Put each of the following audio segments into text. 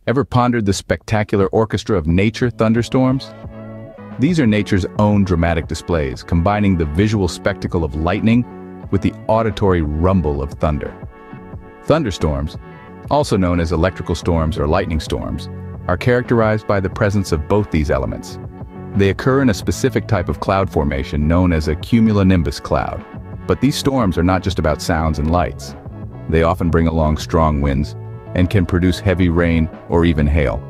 Ever pondered the spectacular orchestra of nature thunderstorms? These are nature's own dramatic displays, combining the visual spectacle of lightning with the auditory rumble of thunder. Thunderstorms, also known as electrical storms or lightning storms, are characterized by the presence of both these elements. They occur in a specific type of cloud formation known as a cumulonimbus cloud. But these storms are not just about sounds and lights. They often bring along strong winds and can produce heavy rain or even hail.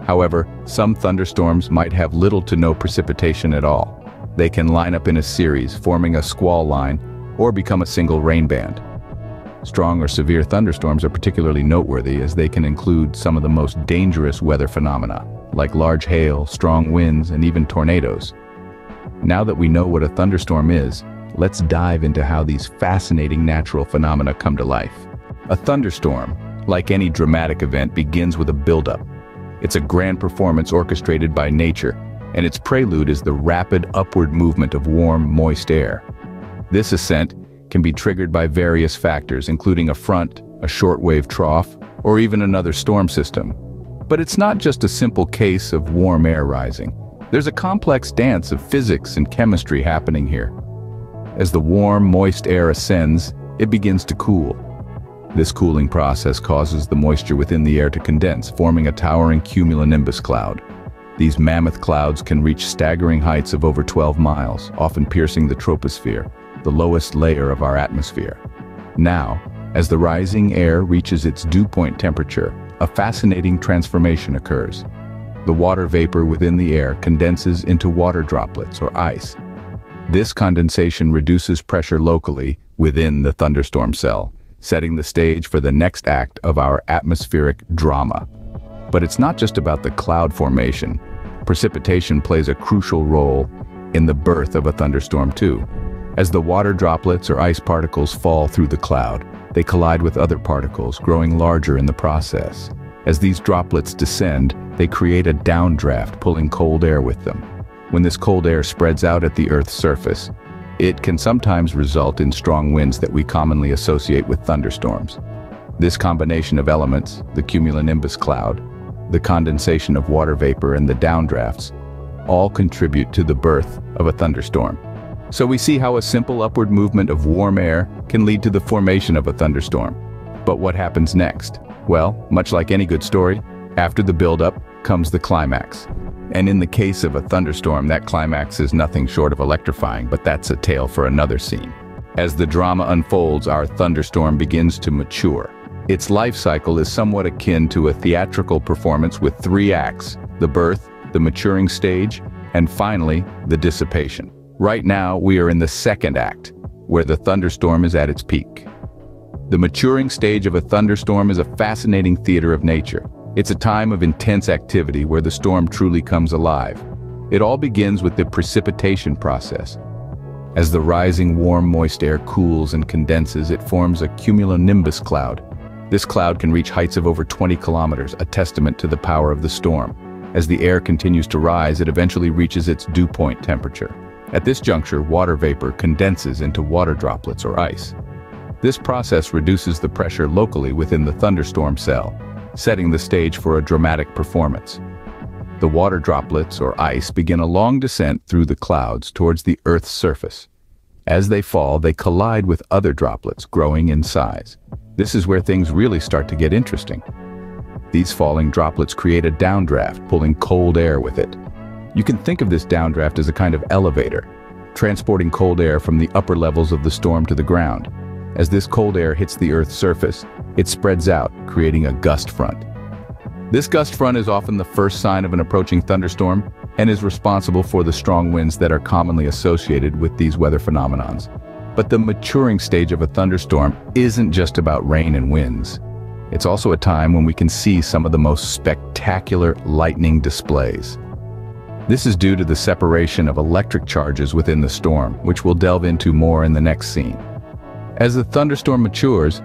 However, some thunderstorms might have little to no precipitation at all. They can line up in a series, forming a squall line, or become a single rain band. Strong or severe thunderstorms are particularly noteworthy as they can include some of the most dangerous weather phenomena, like large hail, strong winds, and even tornadoes. Now that we know what a thunderstorm is, let's dive into how these fascinating natural phenomena come to life. A thunderstorm, like any dramatic event, begins with a buildup. It's a grand performance orchestrated by nature, and its prelude is the rapid upward movement of warm, moist air. This ascent can be triggered by various factors, including a front, a shortwave trough, or even another storm system. But it's not just a simple case of warm air rising. There's a complex dance of physics and chemistry happening here. As the warm, moist air ascends, it begins to cool. This cooling process causes the moisture within the air to condense, forming a towering cumulonimbus cloud. These mammoth clouds can reach staggering heights of over 12 miles, often piercing the troposphere, the lowest layer of our atmosphere. Now, as the rising air reaches its dew point temperature, a fascinating transformation occurs. The water vapor within the air condenses into water droplets or ice. This condensation reduces pressure locally within the thunderstorm cell, setting the stage for the next act of our atmospheric drama. But it's not just about the cloud formation. Precipitation plays a crucial role in the birth of a thunderstorm too. As the water droplets or ice particles fall through the cloud, they collide with other particles, growing larger in the process. As these droplets descend, they create a downdraft, pulling cold air with them. When this cold air spreads out at the Earth's surface, it can sometimes result in strong winds that we commonly associate with thunderstorms. This combination of elements, the cumulonimbus cloud, the condensation of water vapor, and the downdrafts, all contribute to the birth of a thunderstorm. So we see how a simple upward movement of warm air can lead to the formation of a thunderstorm. But what happens next? Well, much like any good story, after the buildup comes the climax. And in the case of a thunderstorm, that climax is nothing short of electrifying, but that's a tale for another scene. As the drama unfolds, our thunderstorm begins to mature. Its life cycle is somewhat akin to a theatrical performance with 3 acts: the birth, the maturing stage, and finally, the dissipation. Right now, we are in the second act, where the thunderstorm is at its peak. The maturing stage of a thunderstorm is a fascinating theater of nature. It's a time of intense activity where the storm truly comes alive. It all begins with the precipitation process. As the rising warm, moist air cools and condenses, it forms a cumulonimbus cloud. This cloud can reach heights of over 20 kilometers, a testament to the power of the storm. As the air continues to rise, it eventually reaches its dew point temperature. At this juncture, water vapor condenses into water droplets or ice. This process reduces the pressure locally within the thunderstorm cell, setting the stage for a dramatic performance. The water droplets or ice begin a long descent through the clouds towards the Earth's surface. As they fall, they collide with other droplets, growing in size. This is where things really start to get interesting. These falling droplets create a downdraft, pulling cold air with it. You can think of this downdraft as a kind of elevator, transporting cold air from the upper levels of the storm to the ground. As this cold air hits the Earth's surface, it spreads out, creating a gust front. This gust front is often the first sign of an approaching thunderstorm and is responsible for the strong winds that are commonly associated with these weather phenomenons. But the maturing stage of a thunderstorm isn't just about rain and winds. It's also a time when we can see some of the most spectacular lightning displays. This is due to the separation of electric charges within the storm, which we'll delve into more in the next scene. As the thunderstorm matures,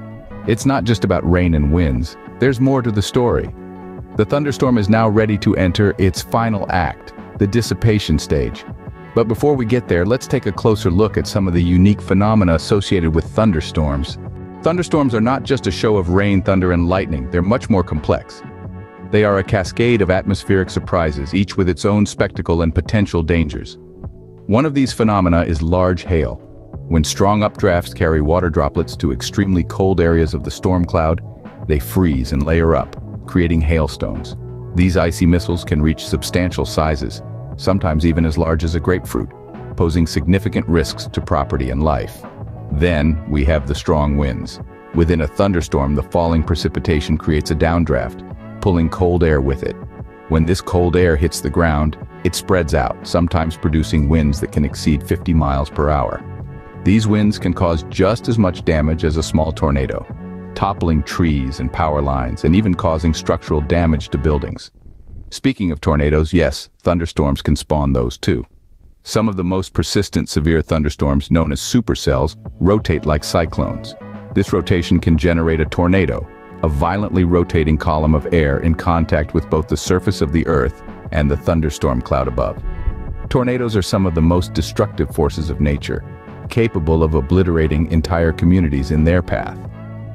it's not just about rain and winds. There's more to the story. The thunderstorm is now ready to enter its final act, the dissipation stage. But before we get there, let's take a closer look at some of the unique phenomena associated with thunderstorms. Thunderstorms are not just a show of rain, thunder, and lightning. They're much more complex. They are a cascade of atmospheric surprises, each with its own spectacle and potential dangers. One of these phenomena is large hail. When strong updrafts carry water droplets to extremely cold areas of the storm cloud, they freeze and layer up, creating hailstones. These icy missiles can reach substantial sizes, sometimes even as large as a grapefruit, posing significant risks to property and life. Then we have the strong winds. Within a thunderstorm, the falling precipitation creates a downdraft, pulling cold air with it. When this cold air hits the ground, it spreads out, sometimes producing winds that can exceed 50 miles per hour. These winds can cause just as much damage as a small tornado, toppling trees and power lines, and even causing structural damage to buildings. Speaking of tornadoes, yes, thunderstorms can spawn those too. Some of the most persistent severe thunderstorms, known as supercells, rotate like cyclones. This rotation can generate a tornado, a violently rotating column of air in contact with both the surface of the Earth and the thunderstorm cloud above. Tornadoes are some of the most destructive forces of nature, capable of obliterating entire communities in their path.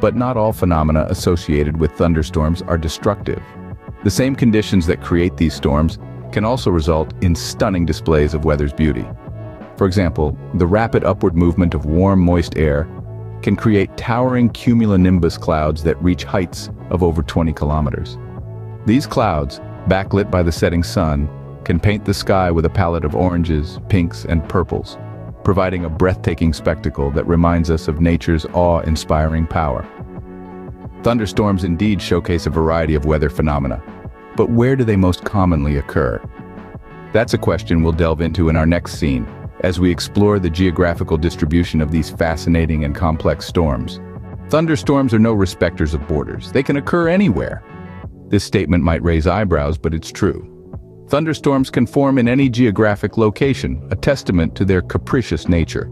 But not all phenomena associated with thunderstorms are destructive. The same conditions that create these storms can also result in stunning displays of weather's beauty. For example, the rapid upward movement of warm, moist air can create towering cumulonimbus clouds that reach heights of over 20 kilometers. These clouds, backlit by the setting sun, can paint the sky with a palette of oranges, pinks, and purples, providing a breathtaking spectacle that reminds us of nature's awe-inspiring power. Thunderstorms indeed showcase a variety of weather phenomena, but where do they most commonly occur? That's a question we'll delve into in our next scene, as we explore the geographical distribution of these fascinating and complex storms. Thunderstorms are no respecters of borders. They can occur anywhere. This statement might raise eyebrows, but it's true. Thunderstorms can form in any geographic location, a testament to their capricious nature.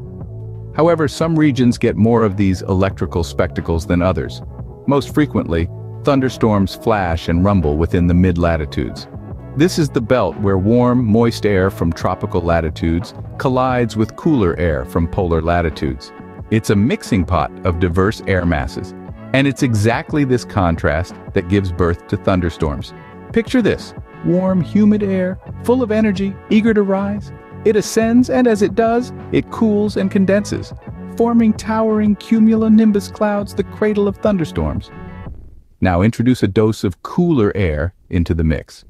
However, some regions get more of these electrical spectacles than others. Most frequently, thunderstorms flash and rumble within the mid-latitudes. This is the belt where warm, moist air from tropical latitudes collides with cooler air from polar latitudes. It's a mixing pot of diverse air masses, and it's exactly this contrast that gives birth to thunderstorms. Picture this: warm, humid air, full of energy, eager to rise. It ascends, and as it does, it cools and condenses, forming towering cumulonimbus clouds, the cradle of thunderstorms. Now introduce a dose of cooler air into the mix.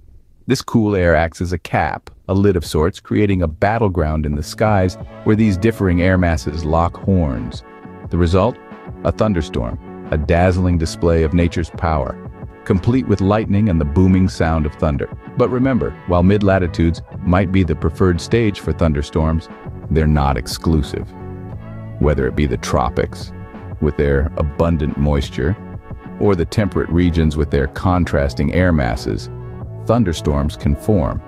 This cool air acts as a cap, a lid of sorts, creating a battleground in the skies where these differing air masses lock horns. The result? A thunderstorm, a dazzling display of nature's power, complete with lightning and the booming sound of thunder. But remember, while mid-latitudes might be the preferred stage for thunderstorms, they're not exclusive. Whether it be the tropics, with their abundant moisture, or the temperate regions with their contrasting air masses, thunderstorms can form.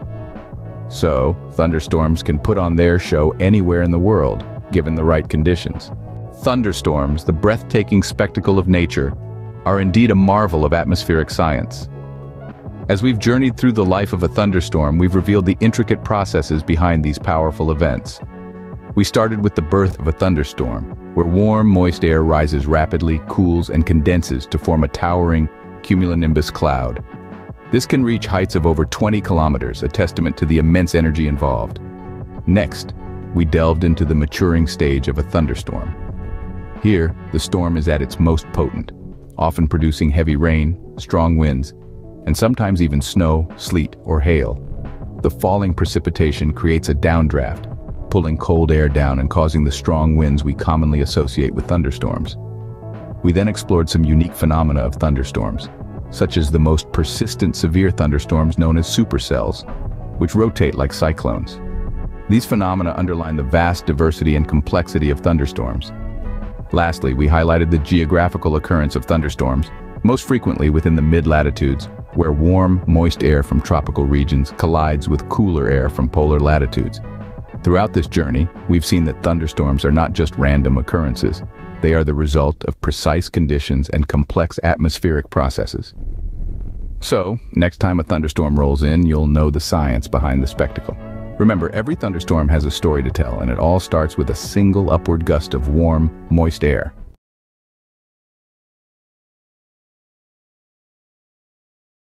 So, thunderstorms can put on their show anywhere in the world, given the right conditions. Thunderstorms, the breathtaking spectacle of nature, are indeed a marvel of atmospheric science. As we've journeyed through the life of a thunderstorm, we've revealed the intricate processes behind these powerful events. We started with the birth of a thunderstorm, where warm, moist air rises rapidly, cools, and condenses to form a towering cumulonimbus cloud. This can reach heights of over 20 kilometers, a testament to the immense energy involved. Next, we delved into the maturing stage of a thunderstorm. Here, the storm is at its most potent, often producing heavy rain, strong winds, and sometimes even snow, sleet, or hail. The falling precipitation creates a downdraft, pulling cold air down and causing the strong winds we commonly associate with thunderstorms. We then explored some unique phenomena of thunderstorms, such as the most persistent severe thunderstorms known as supercells, which rotate like cyclones. These phenomena underline the vast diversity and complexity of thunderstorms. Lastly, we highlighted the geographical occurrence of thunderstorms, most frequently within the mid-latitudes, where warm, moist air from tropical regions collides with cooler air from polar latitudes. Throughout this journey, we've seen that thunderstorms are not just random occurrences. They are the result of precise conditions and complex atmospheric processes. So, next time a thunderstorm rolls in, you'll know the science behind the spectacle. Remember, every thunderstorm has a story to tell, and it all starts with a single upward gust of warm, moist air.